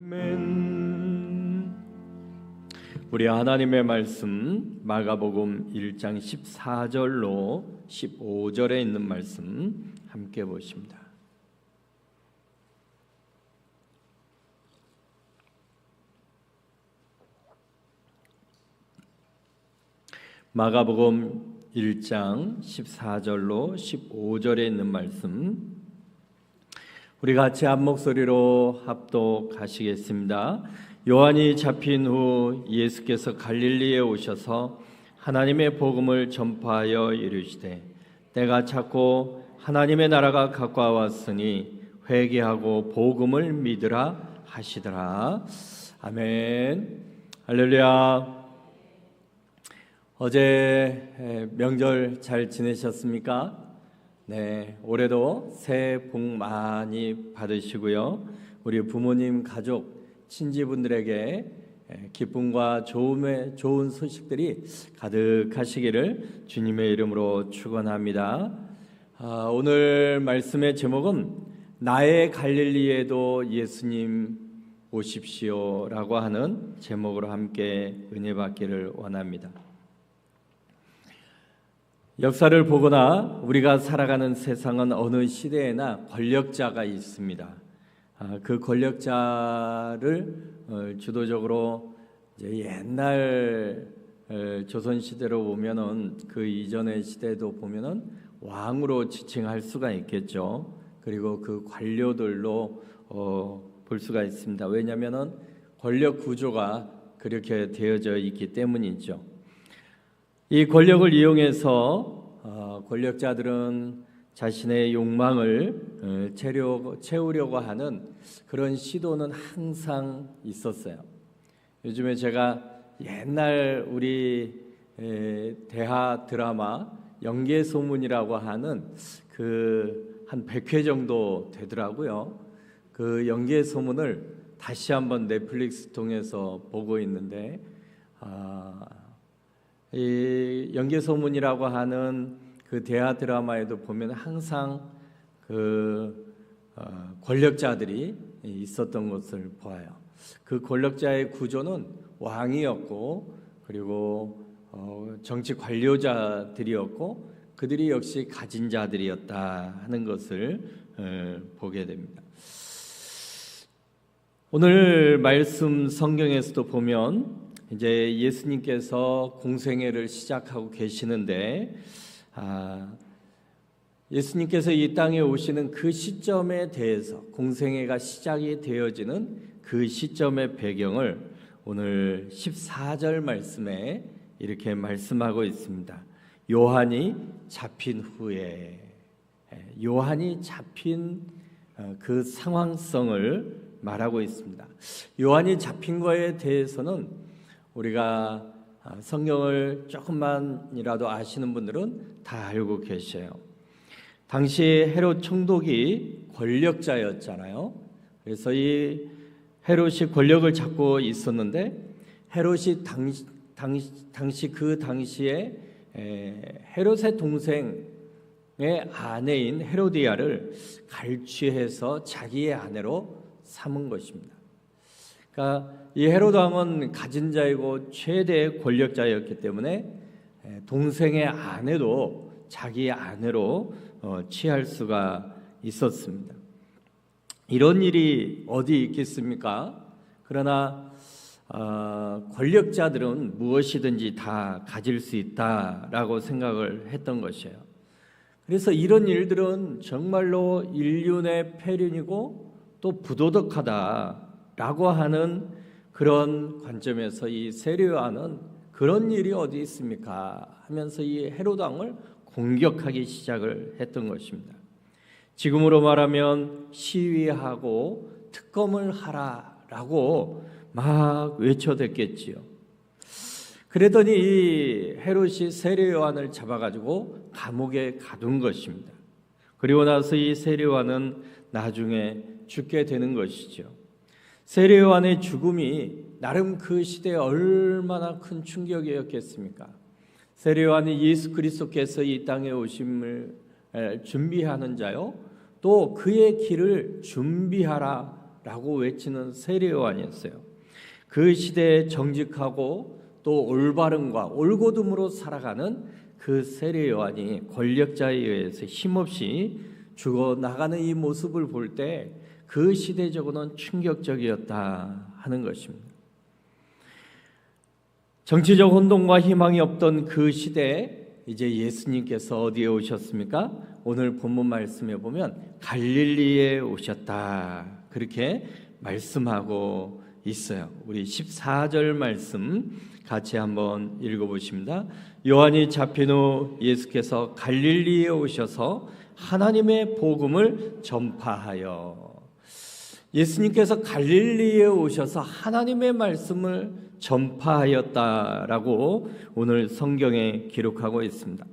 아멘. 우리 하나님의 말씀 마가복음 1장 14절로 15절에 있는 말씀 함께 보십니다. 마가복음 1장 14절로 15절에 있는 말씀 우리 같이 한 목소리로 합독하시겠습니다. 요한이 잡힌 후 예수께서 갈릴리에 오셔서 하나님의 복음을 전파하여 이르시되 때가 찼고 하나님의 나라가 가까웠으니 회개하고 복음을 믿으라 하시더라. 아멘. 할렐루야. 어제 명절 잘 지내셨습니까? 네, 올해도 새해 복 많이 받으시고요. 우리 부모님, 가족, 친지분들에게 기쁨과 좋은 소식들이 가득하시기를 주님의 이름으로 축원합니다. 오늘 말씀의 제목은 나의 갈릴리에도 예수님 오십시오라고 하는 제목으로 함께 은혜 받기를 원합니다. 역사를 보거나 우리가 살아가는 세상은 어느 시대에나 권력자가 있습니다. 그 권력자를 주도적으로 이제 옛날 조선 시대로 보면은 그 이전의 시대도 보면은 왕으로 지칭할 수가 있겠죠. 그리고 그 관료들로 볼 수가 있습니다. 왜냐하면은 권력 구조가 그렇게 되어져 있기 때문이죠. 이 권력을 이용해서 권력자들은 자신의 욕망을 채우려고 하는 그런 시도는 항상 있었어요. 요즘에 제가 옛날 우리 대하 드라마 영계소문이라고 하는 그 한 100회 정도 되더라고요. 그 영계소문을 다시 한번 넷플릭스 통해서 보고 있는데 이 영계소문이라고 하는 그 대하 드라마에도 보면 항상 그 권력자들이 있었던 것을 보아요. 그 권력자의 구조는 왕이었고 그리고 정치 관료자들이었고 그들이 역시 가진 자들이었다 하는 것을 보게 됩니다. 오늘 말씀 성경에서도 보면 이제 예수님께서 공생애를 시작하고 계시는데 예수님께서 이 땅에 오시는 그 시점에 대해서 공생애가 시작이 되어지는 그 시점의 배경을 오늘 14절 말씀에 이렇게 말씀하고 있습니다. 요한이 잡힌 후에 요한이 잡힌 그 상황성을 말하고 있습니다. 요한이 잡힌 거에 대해서는 우리가 성경을 조금만이라도 아시는 분들은 다 알고 계셔요. 당시 헤롯 총독이 권력자였잖아요. 그래서 이 헤롯이 권력을 잡고 있었는데 헤롯이 당시에 헤롯의 동생의 아내인 헤로디아를 갈취해서 자기의 아내로 삼은 것입니다. 그러니까 이 헤롯 왕은 가진 자이고 최대의 권력자였기 때문에 동생의 아내도 자기의 아내로 취할 수가 있었습니다. 이런 일이 어디 있겠습니까? 그러나 권력자들은 무엇이든지 다 가질 수 있다라고 생각을 했던 것이에요. 그래서 이런 일들은 정말로 인륜의 폐륜이고 또 부도덕하다라고 하는 그런 관점에서 이 세례요한은 그런 일이 어디 있습니까? 하면서 이 헤롯 왕을 공격하기 시작을 했던 것입니다. 지금으로 말하면 시위하고 특검을 하라라고 막 외쳐댔겠지요. 그랬더니 이 헤롯이 세례요한을 잡아가지고 감옥에 가둔 것입니다. 그리고 나서 이 세례요한은 나중에 죽게 되는 것이죠. 세례요한의 죽음이 나름 그 시대에 얼마나 큰 충격이었겠습니까? 세례요한이 예수 그리스도께서 이 땅에 오심을 준비하는 자요, 또 그의 길을 준비하라 라고 외치는 세례 요한이었어요. 그 시대에 정직하고 또 올바름과 올곧음으로 살아가는 그 세례 요한이 권력자에 의해서 힘없이 죽어나가는 이 모습을 볼 때 그 시대적으로는 충격적이었다 하는 것입니다. 정치적 혼돈과 희망이 없던 그 시대에 이제 예수님께서 어디에 오셨습니까? 오늘 본문 말씀에 보면 갈릴리에 오셨다, 그렇게 말씀하고 있어요. 우리 14절 말씀 같이 한번 읽어보십니다. 요한이 잡힌 후 예수께서 갈릴리에 오셔서 하나님의 복음을 전파하여. 예수님께서 갈릴리에 오셔서 하나님의 말씀을 전파하였다라고 오늘 성경에 기록하고 있습니다.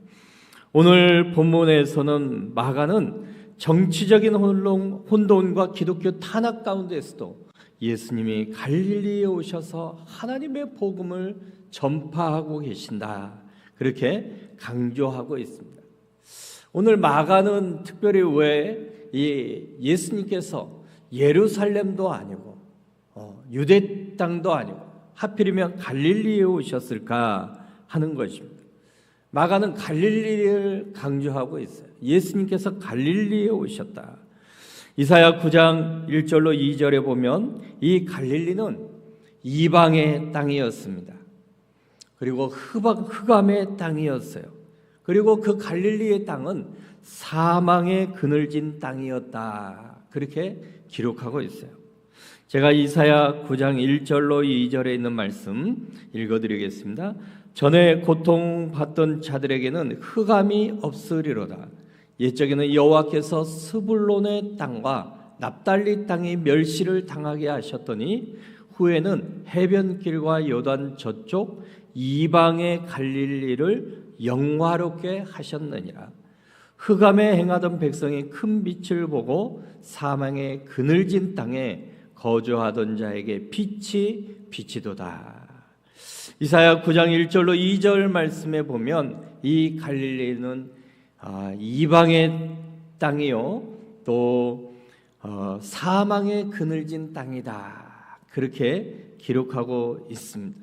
오늘 본문에서는 마가는 정치적인 혼돈과 기독교 탄압 가운데서도 예수님이 갈릴리에 오셔서 하나님의 복음을 전파하고 계신다, 그렇게 강조하고 있습니다. 오늘 마가는 특별히 왜 이 예수님께서 예루살렘도 아니고 유대 땅도 아니고 하필이면 갈릴리에 오셨을까 하는 것입니다. 마가는 갈릴리를 강조하고 있어요. 예수님께서 갈릴리에 오셨다. 이사야 9장 1절로 2절에 보면 이 갈릴리는 이방의 땅이었습니다. 그리고 흑암의 땅이었어요. 그리고 그 갈릴리의 땅은 사망의 그늘진 땅이었다, 그렇게 기록하고 있어요. 제가 이사야 9장 1절로 2절에 있는 말씀 읽어드리겠습니다. 전에 고통받던 자들에게는 흑암이 없으리로다. 옛적에는 여호와께서 스불론의 땅과 납달리 땅이 멸시를 당하게 하셨더니 후에는 해변길과 요단 저쪽 이방의 갈릴리를 영화롭게 하셨느니라. 흑암에 행하던 백성이 큰 빛을 보고 사망의 그늘진 땅에 거주하던 자에게 빛이 비치도다. 이사야 9장 1절로 2절 말씀에 보면 이 갈릴리는 이방의 땅이요 또 사망의 그늘진 땅이다, 그렇게 기록하고 있습니다.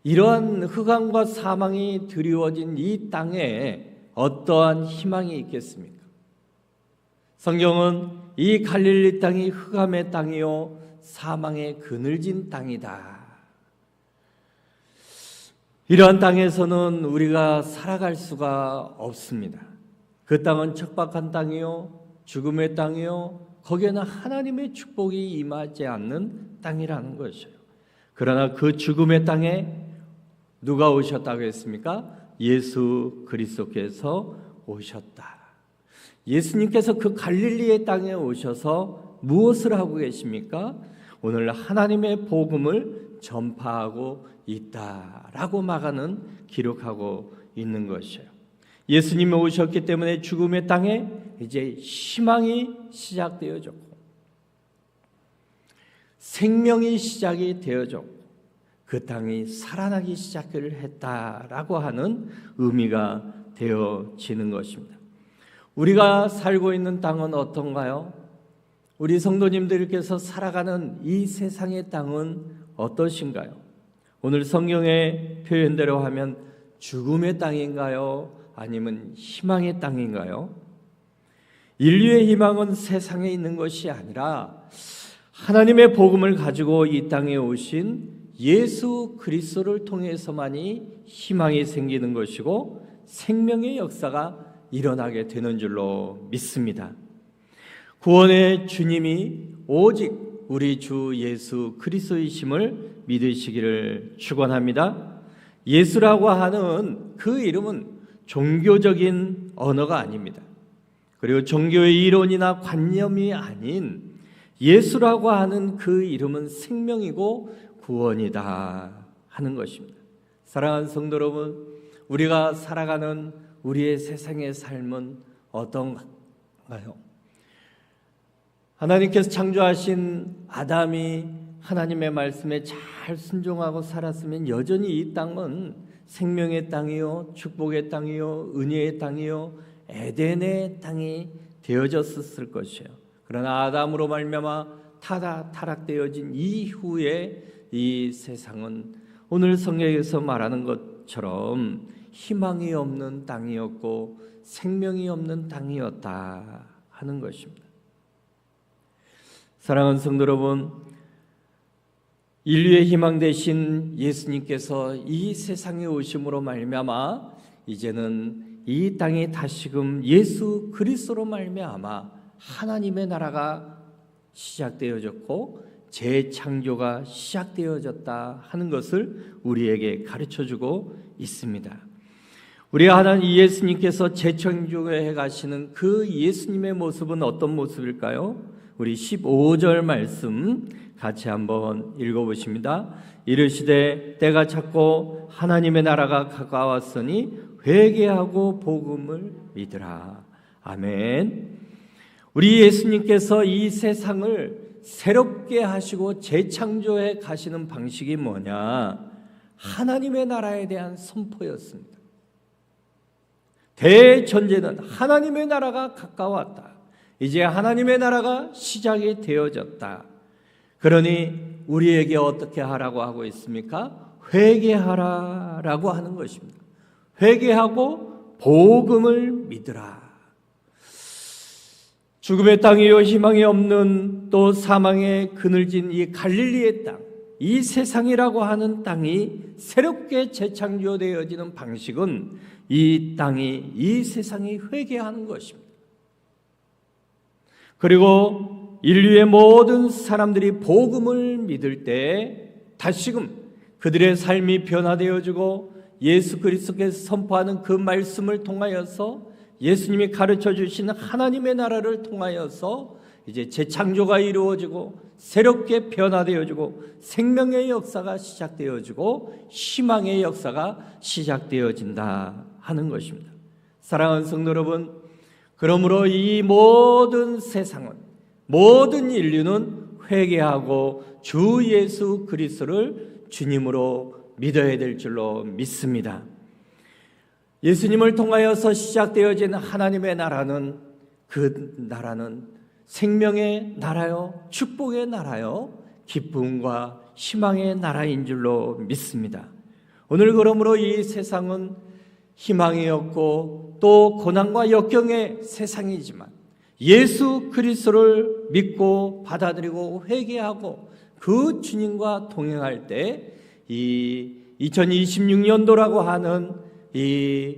이러한 흑암과 사망이 드리워진 이 땅에 어떠한 희망이 있겠습니까? 성경은 이 갈릴리 땅이 흑암의 땅이요 사망의 그늘진 땅이다. 이러한 땅에서는 우리가 살아갈 수가 없습니다. 그 땅은 척박한 땅이요 죽음의 땅이요 거기에는 하나님의 축복이 임하지 않는 땅이라는 것이에요. 그러나 그 죽음의 땅에 누가 오셨다고 했습니까? 예수 그리스도께서 오셨다. 예수님께서 그 갈릴리의 땅에 오셔서 무엇을 하고 계십니까? 오늘 하나님의 복음을 전파하고 있다라고 마가는 기록하고 있는 것이에요. 예수님이 오셨기 때문에 죽음의 땅에 이제 희망이 시작되어졌고 생명이 시작이 되어졌고 그 땅이 살아나기 시작을 했다라고 하는 의미가 되어지는 것입니다. 우리가 살고 있는 땅은 어떤가요? 우리 성도님들께서 살아가는 이 세상의 땅은 어떠신가요? 오늘 성경의 표현대로 하면 죽음의 땅인가요? 아니면 희망의 땅인가요? 인류의 희망은 세상에 있는 것이 아니라 하나님의 복음을 가지고 이 땅에 오신 예수 그리스도를 통해서만이 희망이 생기는 것이고 생명의 역사가 일어나게 되는 줄로 믿습니다. 구원의 주님이 오직 우리 주 예수 그리스도이심을 믿으시기를 축원합니다. 예수라고 하는 그 이름은 종교적인 언어가 아닙니다. 그리고 종교의 이론이나 관념이 아닌 예수라고 하는 그 이름은 생명이고 구원이다 하는 것입니다. 사랑하는 성도 여러분, 우리가 살아가는 우리의 세상의 삶은 어떤가요? 하나님께서 창조하신 아담이 하나님의 말씀에 잘 순종하고 살았으면 여전히 이 땅은 생명의 땅이요 축복의 땅이요 은혜의 땅이요 에덴의 땅이 되어졌을 것이에요. 그러나 아담으로 말미암아 타락되어진 이후에 이 세상은 오늘 성경에서 말하는 것처럼 희망이 없는 땅이었고 생명이 없는 땅이었다 하는 것입니다. 사랑하는 성도 여러분, 인류의 희망 되신 예수님께서 이 세상에 오심으로 말미암아 이제는 이 땅이 다시금 예수 그리스도로 말미암아 하나님의 나라가 시작되어졌고 재창조가 시작되어졌다 하는 것을 우리에게 가르쳐주고 있습니다. 우리 하나님 예수님께서 재창조해 가시는 그 예수님의 모습은 어떤 모습일까요? 우리 15절 말씀 같이 한번 읽어보십니다. 이르시되 때가 찼고 하나님의 나라가 가까웠으니 회개하고 복음을 믿으라. 아멘. 우리 예수님께서 이 세상을 새롭게 하시고 재창조해 가시는 방식이 뭐냐? 하나님의 나라에 대한 선포였습니다. 대전제는 하나님의 나라가 가까웠다. 이제 하나님의 나라가 시작이 되어졌다. 그러니 우리에게 어떻게 하라고 하고 있습니까? 회개하라라고 하는 것입니다. 회개하고 복음을 믿으라. 죽음의 땅이요 희망이 없는 또 사망의 그늘진 이 갈릴리의 땅, 이 세상이라고 하는 땅이 새롭게 재창조되어지는 방식은 이 땅이, 이 세상이 회개하는 것입니다. 그리고 인류의 모든 사람들이 복음을 믿을 때 다시금 그들의 삶이 변화되어지고 예수 그리스도께서 선포하는 그 말씀을 통하여서 예수님이 가르쳐 주시는 하나님의 나라를 통하여서 이제 재창조가 이루어지고 새롭게 변화되어지고 생명의 역사가 시작되어지고 희망의 역사가 시작되어진다 하는 것입니다. 사랑하는 성도 여러분, 그러므로 이 모든 세상은, 모든 인류는 회개하고 주 예수 그리스도를 주님으로 믿어야 될 줄로 믿습니다. 예수님을 통하여서 시작되어진 하나님의 나라는, 그 나라는 생명의 나라요, 축복의 나라요, 기쁨과 희망의 나라인 줄로 믿습니다. 오늘 그러므로 이 세상은 희망이 없고 또 고난과 역경의 세상이지만 예수 그리스도를 믿고 받아들이고 회개하고 그 주님과 동행할 때 이 2026년도라고 하는 이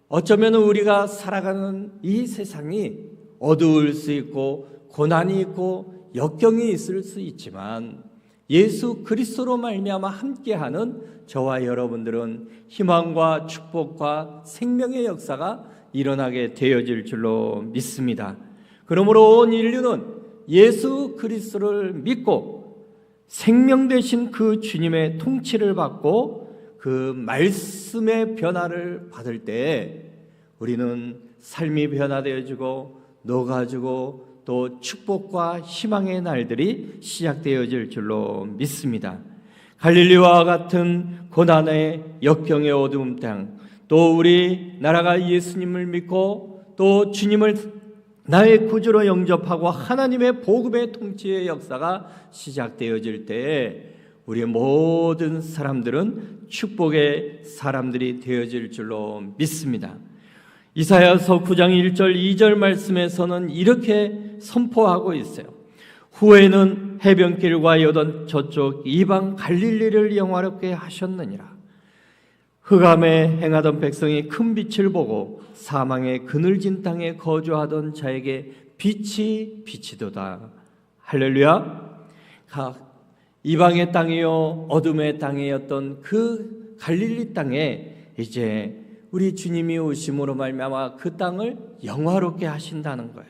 어쩌면 우리가 살아가는 이 세상이 어두울 수 있고 고난이 있고 역경이 있을 수 있지만 예수 그리스도로 말미암아 함께하는 저와 여러분들은 희망과 축복과 생명의 역사가 일어나게 되어질 줄로 믿습니다. 그러므로 온 인류는 예수 그리스도를 믿고 생명 되신 그 주님의 통치를 받고 그 말씀의 변화를 받을 때 우리는 삶이 변화되어지고 녹아지고 또 축복과 희망의 날들이 시작되어질 줄로 믿습니다. 갈릴리와 같은 고난의 역경의 어두움 땅, 또 우리 나라가 예수님을 믿고 또 주님을 나의 구주로 영접하고 하나님의 복음의 통치의 역사가 시작되어질 때 우리의 모든 사람들은 축복의 사람들이 되어질 줄로 믿습니다. 이사야서 9장 1절 2절 말씀에서는 이렇게 선포하고 있어요. 후에는 해변길과 여던 저쪽 이방 갈릴리를 영화롭게 하셨느니라. 흑암에 행하던 백성이 큰 빛을 보고 사망의 그늘진 땅에 거주하던 자에게 빛이 비치도다. 할렐루야. 이방의 땅이요 어둠의 땅이었던 그 갈릴리 땅에 이제 우리 주님이 오심으로 말미암아 그 땅을 영화롭게 하신다는 거예요.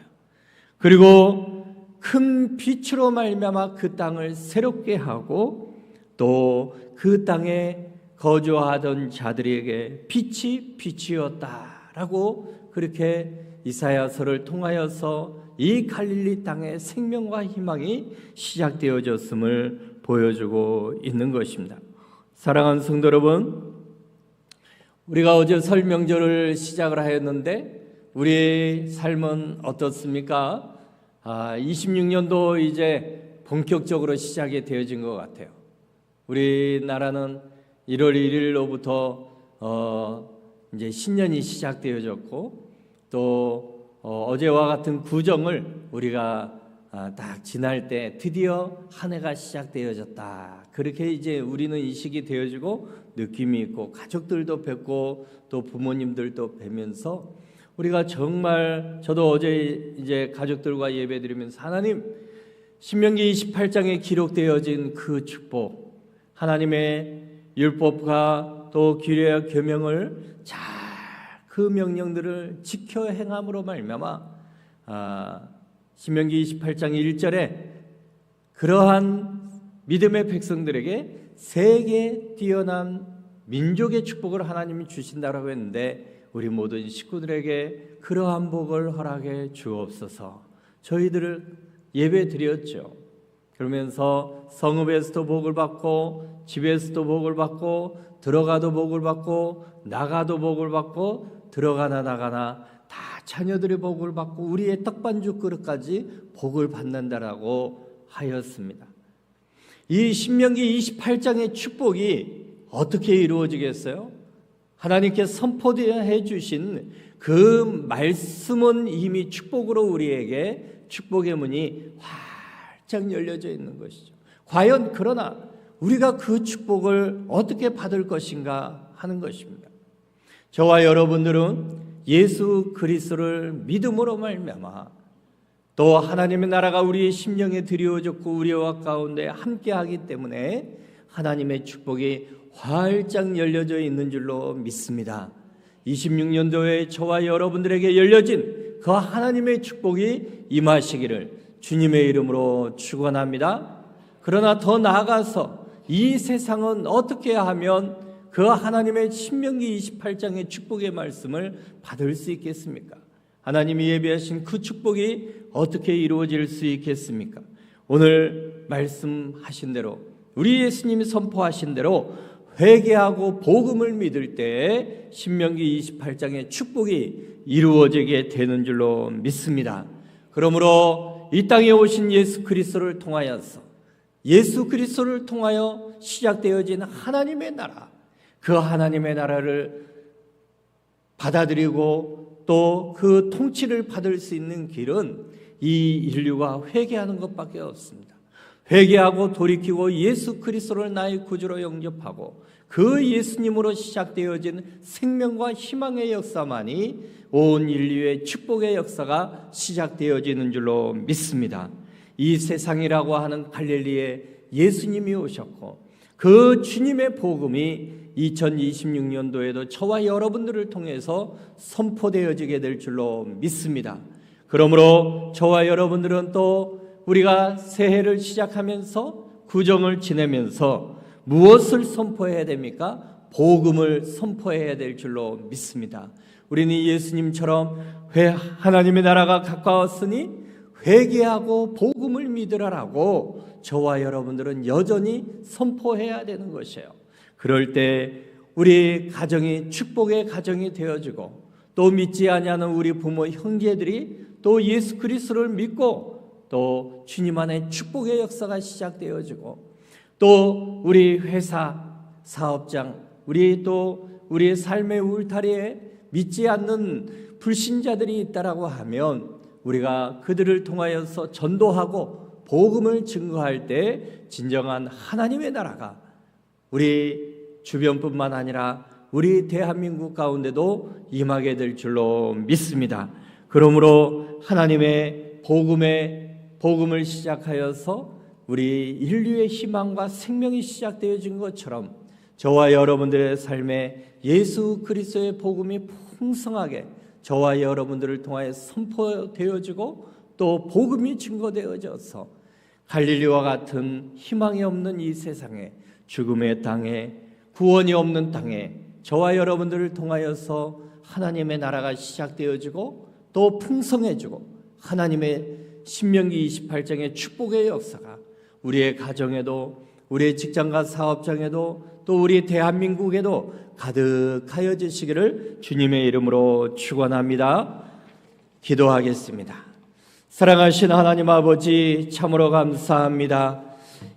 그리고 큰 빛으로 말미암아 그 땅을 새롭게 하고 또 그 땅에 거주하던 자들에게 빛이 빛이었다라고 그렇게 이사야서를 통하여서 이 갈릴리 땅의 생명과 희망이 시작되어졌음을 보여주고 있는 것입니다. 사랑하는 성도 여러분, 우리가 어제 설 명절을 시작을 하였는데 우리의 삶은 어떻습니까? 26년도 이제 본격적으로 시작이 되어진 것 같아요. 우리나라는 1월 1일로부터 이제 신년이 시작되어졌고 또 어제와 같은 구정을 우리가 딱 지날 때 드디어 한 해가 시작되어졌다. 그렇게 이제 우리는 인식이 되어지고 느낌이 있고 가족들도 뵙고 또 부모님들도 뵈면서 우리가 정말 저도 어제 이제 가족들과 예배드리면서 하나님 신명기 28장에 기록되어진 그 축복, 하나님의 율법과 또 규례와 계명을 잘 그 명령들을 지켜 행함으로 말미암아 신명기 28장 1절에 그러한 믿음의 백성들에게 세계 뛰어난 민족의 축복을 하나님이 주신다라고 했는데 우리 모든 식구들에게 그러한 복을 허락해 주옵소서. 저희들을 예배 드렸죠. 그러면서 성읍에서도 복을 받고 집에서도 복을 받고 들어가도 복을 받고 나가도 복을 받고 들어가나 나가나 다 자녀들의 복을 받고 우리의 떡반죽 그릇까지 복을 받는다라고 하였습니다. 이 신명기 28장의 축복이 어떻게 이루어지겠어요? 하나님께 선포해 주신 그 말씀은 이미 축복으로 우리에게 축복의 문이 활짝 열려져 있는 것이죠. 과연 그러나 우리가 그 축복을 어떻게 받을 것인가 하는 것입니다. 저와 여러분들은 예수 그리스도를 믿음으로 말미암아 또 하나님의 나라가 우리의 심령에 드리워졌고 우리와 가운데 함께하기 때문에 하나님의 축복이 활짝 열려져 있는 줄로 믿습니다. 26년도에 저와 여러분들에게 열려진 그 하나님의 축복이 임하시기를 주님의 이름으로 축원합니다. 그러나 더 나아가서 이 세상은 어떻게 하면 그 하나님의 신명기 28장의 축복의 말씀을 받을 수 있겠습니까? 하나님이 예비하신 그 축복이 어떻게 이루어질 수 있겠습니까? 오늘 말씀하신 대로 우리 예수님이 선포하신 대로 회개하고 복음을 믿을 때 신명기 28장의 축복이 이루어지게 되는 줄로 믿습니다. 그러므로 이 땅에 오신 예수 그리스도를 통하여서 예수 그리스도를 통하여 시작되어진 하나님의 나라, 그 하나님의 나라를 받아들이고 또 그 통치를 받을 수 있는 길은 이 인류가 회개하는 것밖에 없습니다. 회개하고 돌이키고 예수 그리스도를 나의 구주로 영접하고 그 예수님으로 시작되어진 생명과 희망의 역사만이 온 인류의 축복의 역사가 시작되어지는 줄로 믿습니다. 이 세상이라고 하는 갈릴리에 예수님이 오셨고 그 주님의 복음이 2026년도에도 저와 여러분들을 통해서 선포되어지게 될 줄로 믿습니다. 그러므로 저와 여러분들은 또 우리가 새해를 시작하면서 구정을 지내면서 무엇을 선포해야 됩니까? 복음을 선포해야 될 줄로 믿습니다. 우리는 예수님처럼 하나님의 나라가 가까웠으니 회개하고 복음을 믿으라라고 저와 여러분들은 여전히 선포해야 되는 것이에요. 그럴 때 우리 가정이 축복의 가정이 되어지고 또 믿지 아니하는 우리 부모 형제들이 또 예수 그리스도를 믿고 또 주님 안에 축복의 역사가 시작되어지고 또 우리 회사 사업장 우리의 삶의 울타리에 믿지 않는 불신자들이 있다라고 하면 우리가 그들을 통하여서 전도하고 복음을 증거할 때 진정한 하나님의 나라가 우리 주변뿐만 아니라 우리 대한민국 가운데도 임하게 될 줄로 믿습니다. 그러므로 하나님의 복음을 시작하여서 우리 인류의 희망과 생명이 시작되어진 것처럼 저와 여러분들의 삶에 예수 그리스도의 복음이 풍성하게 저와 여러분들을 통하여 선포되어지고 또 복음이 증거되어져서 갈릴리와 같은 희망이 없는 이 세상에 죽음의 땅에 구원이 없는 땅에 저와 여러분들을 통하여서 하나님의 나라가 시작되어지고 또 풍성해지고 하나님의 신명기 28장의 축복의 역사가 우리의 가정에도 우리의 직장과 사업장에도 또 우리 대한민국에도 가득하여지시기를 주님의 이름으로 축원합니다. 기도하겠습니다. 사랑하신 하나님 아버지, 참으로 감사합니다.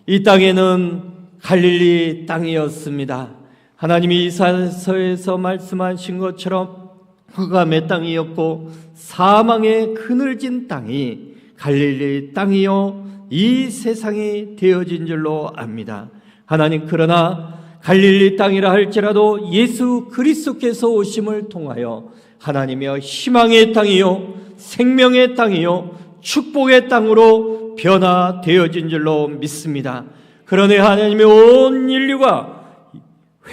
이 땅에는 갈릴리 땅이었습니다. 하나님이 이사야서에서 말씀하신 것처럼 흑암의 땅이었고 사망의 그늘진 땅이 갈릴리 땅이요 이 세상이 되어진 줄로 압니다. 하나님, 그러나 갈릴리 땅이라 할지라도 예수 그리스도께서 오심을 통하여 하나님이여 희망의 땅이요 생명의 땅이요 축복의 땅으로 변화되어진 줄로 믿습니다. 그러니 하나님의 온 인류가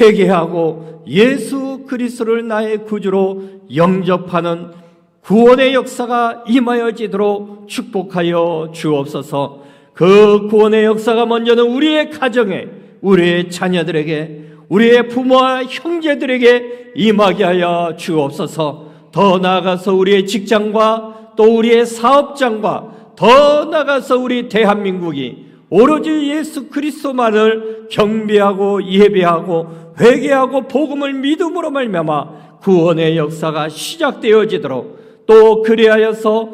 회개하고 예수 그리스도를 나의 구주로 영접하는 구원의 역사가 임하여지도록 축복하여 주옵소서. 그 구원의 역사가 먼저는 우리의 가정에, 우리의 자녀들에게, 우리의 부모와 형제들에게 임하게 하여 주옵소서. 더 나아가서 우리의 직장과 또 우리의 사업장과 더 나아가서 우리 대한민국이 오로지 예수 그리스도만을 경배하고 예배하고 회개하고 복음을 믿음으로 말미암아 구원의 역사가 시작되어지도록, 또 그리하여서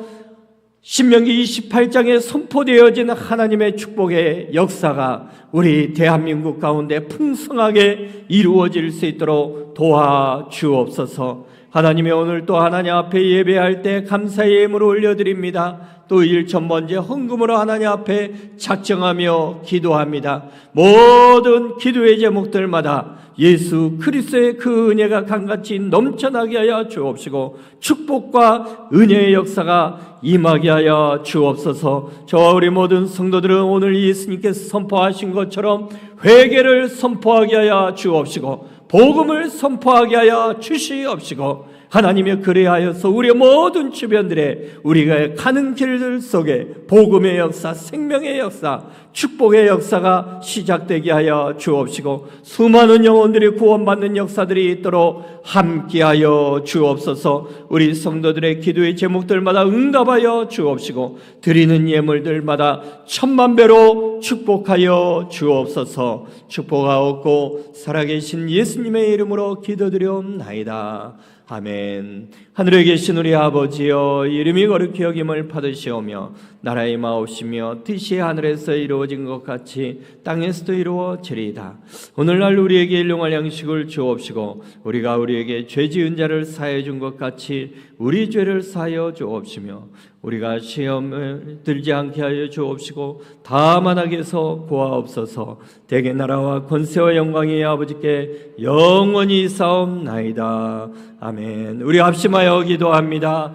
신명기 28장에 선포되어진 하나님의 축복의 역사가 우리 대한민국 가운데 풍성하게 이루어질 수 있도록 도와주옵소서. 하나님의 오늘 또 하나님 앞에 예배할 때 감사의 예물을 올려드립니다. 또 일천 번째 헌금으로 하나님 앞에 작정하며 기도합니다. 모든 기도의 제목들마다 예수 그리스도의 그 은혜가 강같이 넘쳐나게 하여 주옵시고 축복과 은혜의 역사가 임하게 하여 주옵소서. 저와 우리 모든 성도들은 오늘 예수님께서 선포하신 것처럼 회개를 선포하게 하여 주옵시고 복음을 선포하게 하여 주시옵시고, 하나님의 그리하여서 우리 모든 주변들에 우리가 가는 길들 속에 복음의 역사, 생명의 역사, 축복의 역사가 시작되게 하여 주옵시고 수많은 영혼들이 구원받는 역사들이 있도록 함께하여 주옵소서. 우리 성도들의 기도의 제목들마다 응답하여 주옵시고 드리는 예물들마다 천만배로 축복하여 주옵소서. 축복하옵고 살아계신 예수님의 이름으로 기도드리옵나이다. 아멘. 하늘에 계신 우리 아버지여, 이름이 거룩히 여김을 받으시오며 나라의 마옵시며 뜻이 하늘에서 이루어진 것 같이 땅에서도 이루어지리이다. 오늘날 우리에게 일용할 양식을 주옵시고 우리가 우리에게 죄 지은 자를 사하여 준 것 같이 우리 죄를 사하여 주옵시며 우리가 시험을 들지 않게 하여 주옵시고 다만 악에서 구하옵소서. 대개 나라와 권세와 영광이 아버지께 영원히 싸움나이다. 아멘. 우리 합심하여 기도합니다.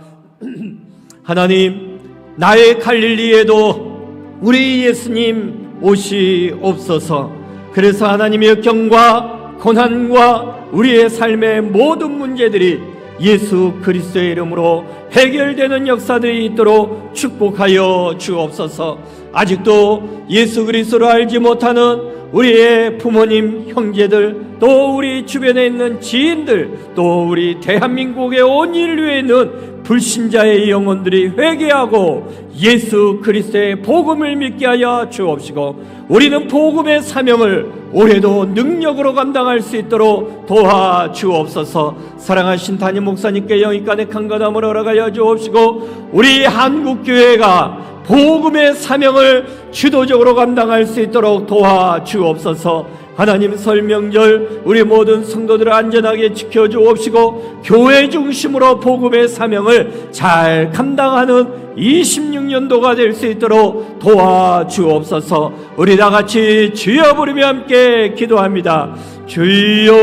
하나님, 나의 갈릴리에도 우리 예수님 오시옵소서. 그래서 하나님의 역경과 고난과 우리의 삶의 모든 문제들이 예수 그리스도의 이름으로 해결되는 역사들이 있도록 축복하여 주옵소서. 아직도 예수 그리스도를 알지 못하는 우리의 부모님, 형제들, 또 우리 주변에 있는 지인들, 또 우리 대한민국의 온 인류에 있는 불신자의 영혼들이 회개하고 예수 그리스도의 복음을 믿게 하여 주옵시고 우리는 복음의 사명을 올해도 능력으로 감당할 수 있도록 도와주옵소서. 사랑하신 담임 목사님께 영입간의 강건함을 허락하여 주옵시고 우리 한국교회가 복음의 사명을 주도적으로 감당할 수 있도록 도와주옵소서. 하나님, 설 명절 우리 모든 성도들을 안전하게 지켜주옵시고 교회 중심으로 복음의 사명을 잘 감당하는 26년도가 될 수 있도록 도와주옵소서. 우리 다같이 주여 부르며 함께 기도합니다. 주여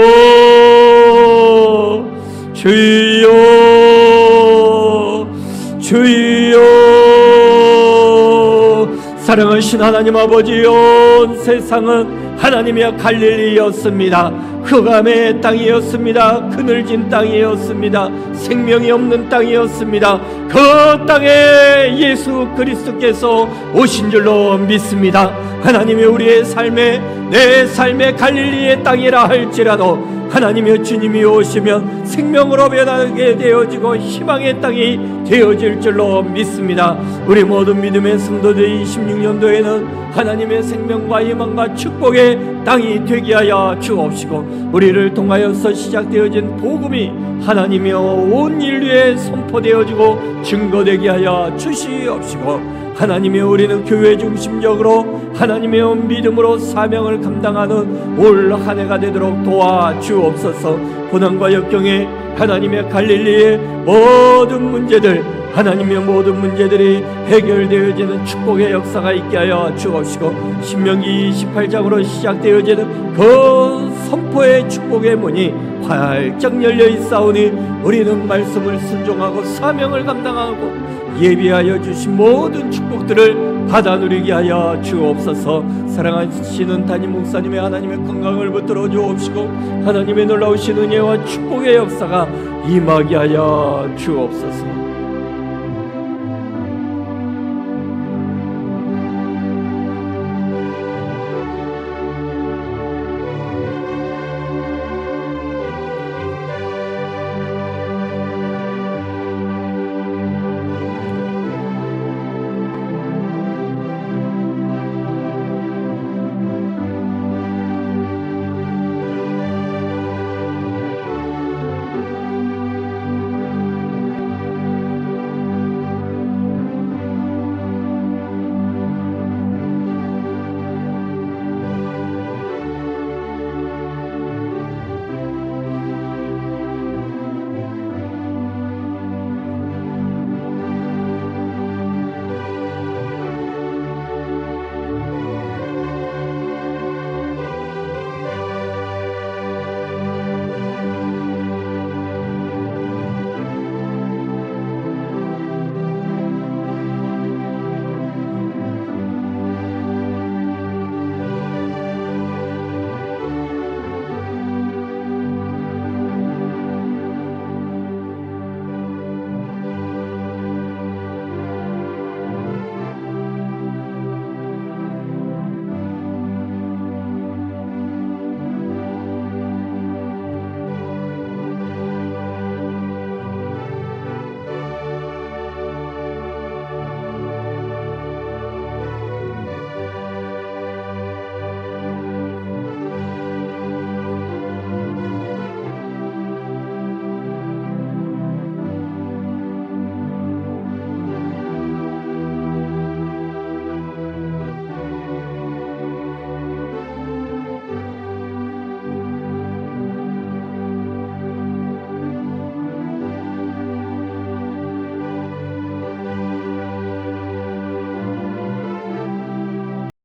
주여 주여. 사랑하신 하나님 아버지, 온 세상은 하나님의 갈릴리였습니다. 흑암의 땅이었습니다. 그늘진 땅이었습니다. 생명이 없는 땅이었습니다. 그 땅에 예수 그리스도께서 오신 줄로 믿습니다. 하나님이 우리의 삶에, 내 삶의 갈릴리의 땅이라 할지라도 하나님의 주님이 오시면 생명으로 변하게 되어지고 희망의 땅이 되어질 줄로 믿습니다. 우리 모든 믿음의 성도들이 26년도에는 하나님의 생명과 희망과 축복의 땅이 되게 하여 주옵시고, 우리를 통하여서 시작되어진 복음이 하나님의 온 인류에 선포되어지고 증거되게 하여 주시옵시고, 하나님의 우리는 교회 중심적으로 하나님의 믿음으로 사명을 감당하는 올 한 해가 되도록 도와주옵소서. 고난과 역경에 하나님의 갈릴리의 모든 문제들, 하나님의 모든 문제들이 해결되어지는 축복의 역사가 있게 하여 주옵시고, 신명기 28장으로 시작되어지는 그 선포의 축복의 문이 활짝 열려 있사오니 우리는 말씀을 순종하고 사명을 감당하고 예비하여 주신 모든 축복들을 받아 누리게 하여 주옵소서. 사랑하시는 담임 목사님의 하나님의 건강을 붙들어 주옵시고, 하나님의 놀라우신 은혜와 축복의 역사가 임하게 하여 주옵소서.